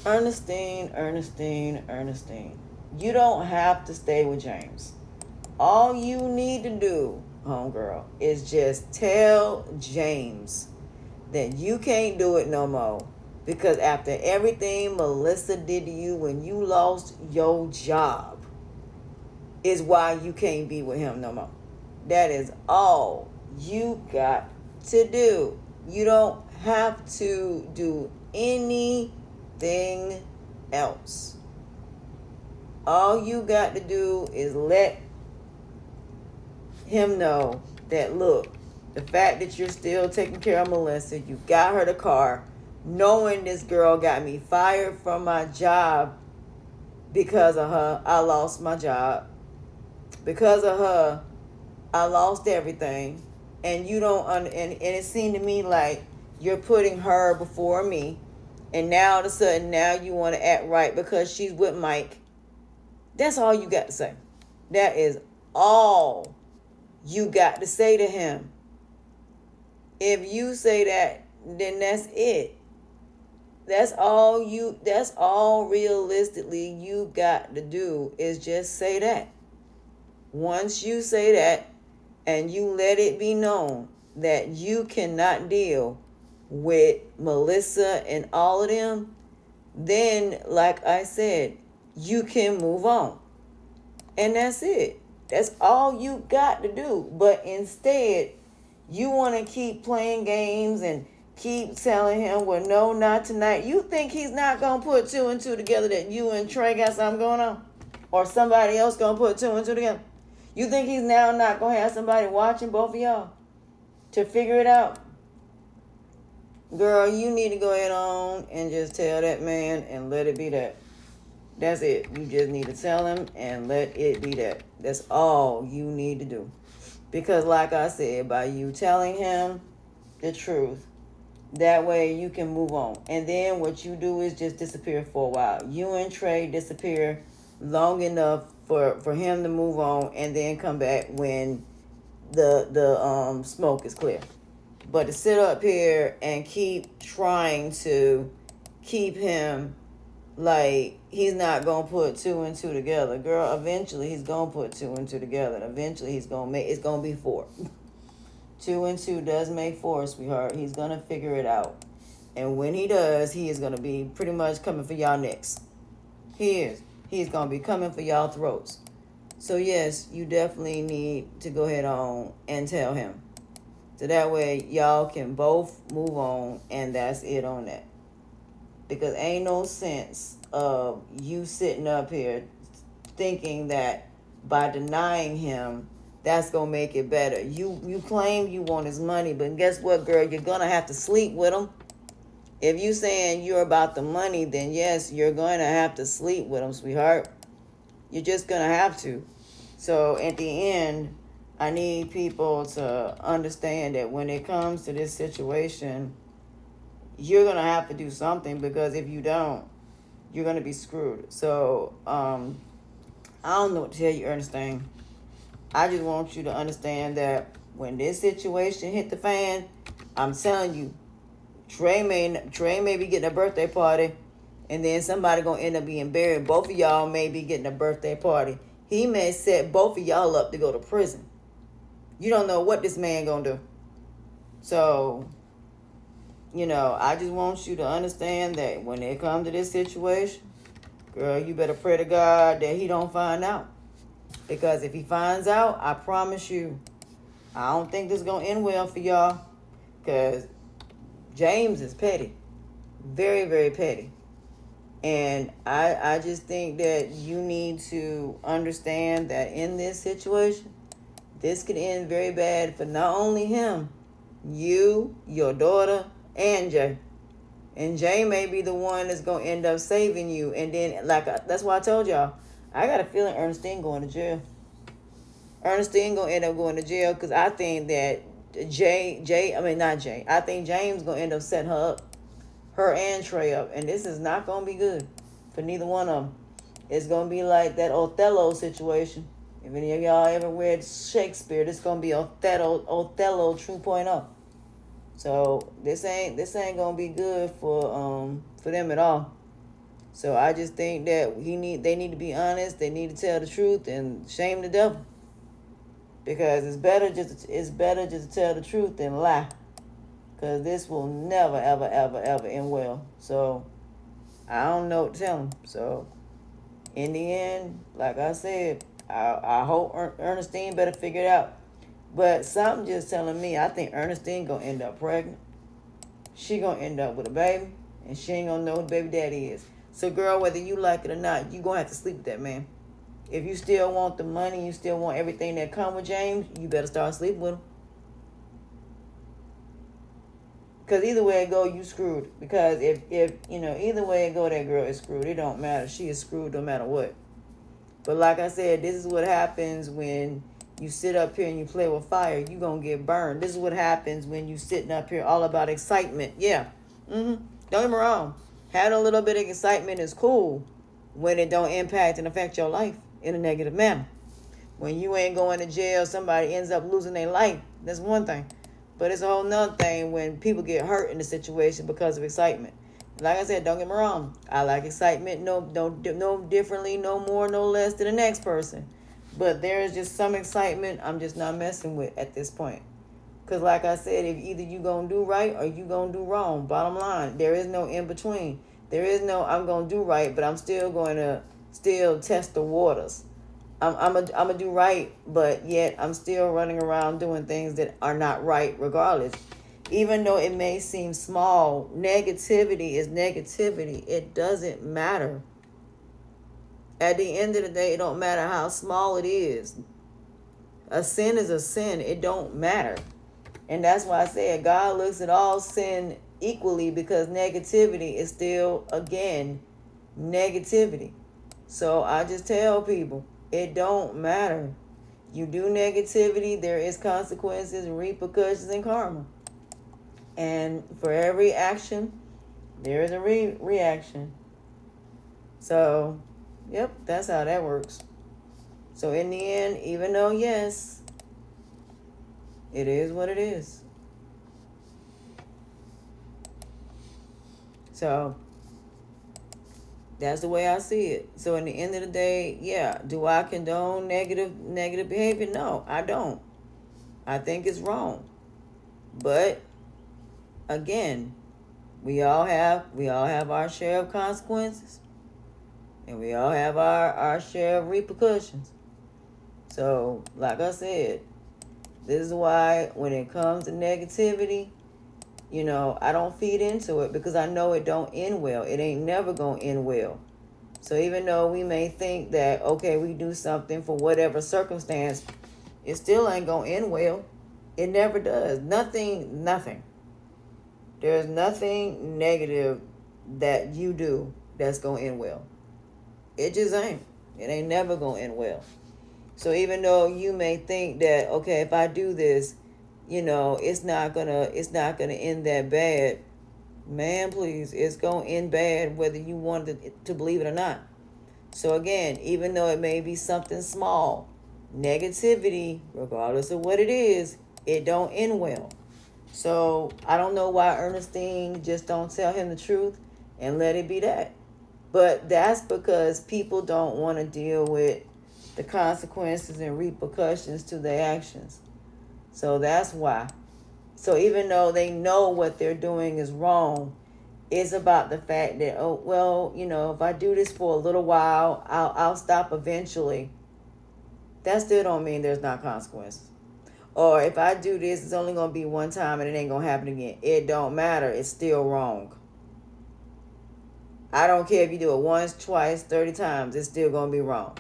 Ernestine. You don't have to stay with James. All you need to do, homegirl, is just tell James that you can't do it no more. Because after everything Melissa did to you when you lost your job, is why you can't be with him no more. That is all you got to do. You don't have to do anything else. All you got to do is let him know that, look, the fact that you're still taking care of Melissa, you got her the car, knowing this girl got me fired from my job because of her, I lost my job. Because of her, I lost everything. And you don't, and it seemed to me like you're putting her before me. And now all of a sudden, now you want to act right because she's with Mike. That's all you got to say. That is all you got to say to him. If you say that, then that's it. That's all realistically you got to do is just say that. Once you say that and you let it be known that you cannot deal with Melissa and all of them, then, like I said, you can move on. And that's it. That's all you got to do. But instead, you want to keep playing games and keep telling him, well, no, not tonight. You think he's not going to put two and two together that you and Trey got something going on? Or somebody else going to put two and two together? You think he's now not going to have somebody watching both of y'all to figure it out? Girl, you need to go ahead on and just tell that man and let it be that. That's it. You just need to tell him and let it be that. That's all you need to do. Because like I said, by you telling him the truth, that way you can move on. And then what you do is just disappear for a while. You and Trey disappear long enough for him to move on and then come back when the smoke is clear. But to sit up here and keep trying to keep him like he's not gonna put two and two together, girl, eventually he's gonna put two and two together. And eventually he's gonna make it's gonna be four. Two and two does make four, sweetheart. He's gonna figure it out. And when he does, he is gonna be pretty much coming for y'all necks. He is. He's gonna be coming for y'all throats. So yes, you definitely need to go ahead on and tell him. So that way y'all can both move on and that's it on that. Because ain't no sense of you sitting up here thinking that by denying him, that's going to make it better. You claim you want his money, but guess what, girl? You're going to have to sleep with him. If you saying you're about the money, then yes, you're going to have to sleep with him, sweetheart. You're just going to have to. So at the end, I need people to understand that when it comes to this situation, you're going to have to do something because if you don't, you're going to be screwed. So, I don't know what to tell you, Ernestine. I just want you to understand that when this situation hit the fan, I'm telling you, Trey may be getting a birthday party and then somebody going to end up being buried. Both of y'all may be getting a birthday party. He may set both of y'all up to go to prison. You don't know what this man going to do. So, I just want you to understand that when it comes to this situation, girl, you better pray to God that he don't find out. Because if he finds out, I promise you, I don't think this is going to end well for y'all. Because James is petty. Very, very petty. And I just think that you need to understand that in this situation, this could end very bad for not only him, you, your daughter, and Jay. And Jay may be the one that's going to end up saving you. And then, that's why I told y'all, I got a feeling Ernestine going to jail. Ernestine going to end up going to jail because I think that I think James going to end up setting her and Trey up. And this is not going to be good for neither one of them. It's going to be like that Othello situation. If any of y'all ever read Shakespeare, this is going to be Othello 2.0. So this ain't gonna be good for them at all. So I just think that they need to be honest. They need to tell the truth and shame the devil, because it's better just to tell the truth than lie, because this will never ever ever ever end well. So I don't know what to tell them. So in the end, like I said, I hope Ernestine better figure it out. But something just telling me, I think Ernestine gonna end up pregnant. She gonna end up with a baby, and she ain't gonna know who the baby daddy is. So girl, whether you like it or not, you gonna have to sleep with that man. If you still want the money, you still want everything that come with James, you better start sleeping with him. Because either way it go, you screwed. Because if either way it go, that girl is screwed. It don't matter. She is screwed no matter what. But like I said, this is what happens when you sit up here and you play with fire. You gonna get burned. This is what happens when you sitting up here all about excitement. Yeah. Don't get me wrong. Having a little bit of excitement is cool when it don't impact and affect your life in a negative manner. When you ain't going to jail, somebody ends up losing their life. That's one thing. But it's a whole nother thing when people get hurt in the situation because of excitement. Like I said, don't get me wrong. I like excitement no differently, no more, no less than the next person. But there is just some excitement I'm just not messing with at this point. Because like I said, if either you going to do right or you going to do wrong. Bottom line, there is no in between. There is no I'm going to do right, but I'm still going to test the waters. I'm a do right, but yet I'm still running around doing things that are not right regardless. Even though it may seem small, negativity is negativity. It doesn't matter. At the end of the day, it don't matter how small it is. A sin is a sin. It don't matter. And that's why I said God looks at all sin equally, because negativity is still, again, negativity. So I just tell people, it don't matter. You do negativity, there is consequences, repercussions, and karma. And for every action, there is a reaction. So, yep, that's how that works. So in the end, even though, yes, it is what it is. So that's the way I see it. So in the end of the day, yeah, do I condone negative behavior? No, I don't. I think it's wrong. But again, we all have our share of consequences, and we all have our share of repercussions. So, like I said, this is why when it comes to negativity, I don't feed into it, because I know it don't end well. It ain't never gonna end well. So even though we may think that, okay, we do something for whatever circumstance, it still ain't gonna end well. It never does. Nothing. There's nothing negative that you do that's gonna end well. It just ain't. It ain't never gonna end well. So even though you may think that, okay, if I do this, it's not gonna end that bad. Man, please, it's gonna end bad whether you want to believe it or not. So again, even though it may be something small, negativity, regardless of what it is, it don't end well. So I don't know why Ernestine just don't tell him the truth and let it be that. But that's because people don't want to deal with the consequences and repercussions to their actions. So that's why. So even though they know what they're doing is wrong, it's about the fact that, oh, well, if I do this for a little while, I'll stop eventually. That still don't mean there's not consequences. Or if I do this, it's only going to be one time and it ain't going to happen again. It don't matter. It's still wrong. I don't care if you do it once, twice, 30 times. It's still going to be wrong.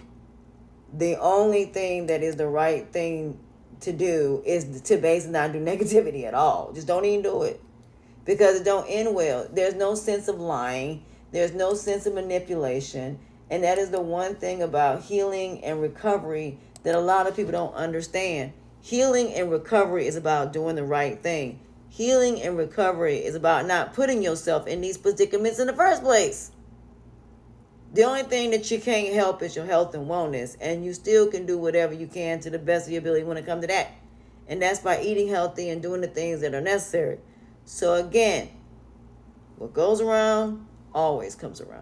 The only thing that is the right thing to do is to basically not do negativity at all. Just don't even do it, because it don't end well. There's no sense of lying. There's no sense of manipulation. And that is the one thing about healing and recovery that a lot of people don't understand. Healing and recovery is about doing the right thing. Healing and recovery is about not putting yourself in these predicaments in the first place. The only thing that you can't help is your health and wellness, and you still can do whatever you can to the best of your ability when it comes to that. And that's by eating healthy and doing the things that are necessary. So again, what goes around always comes around.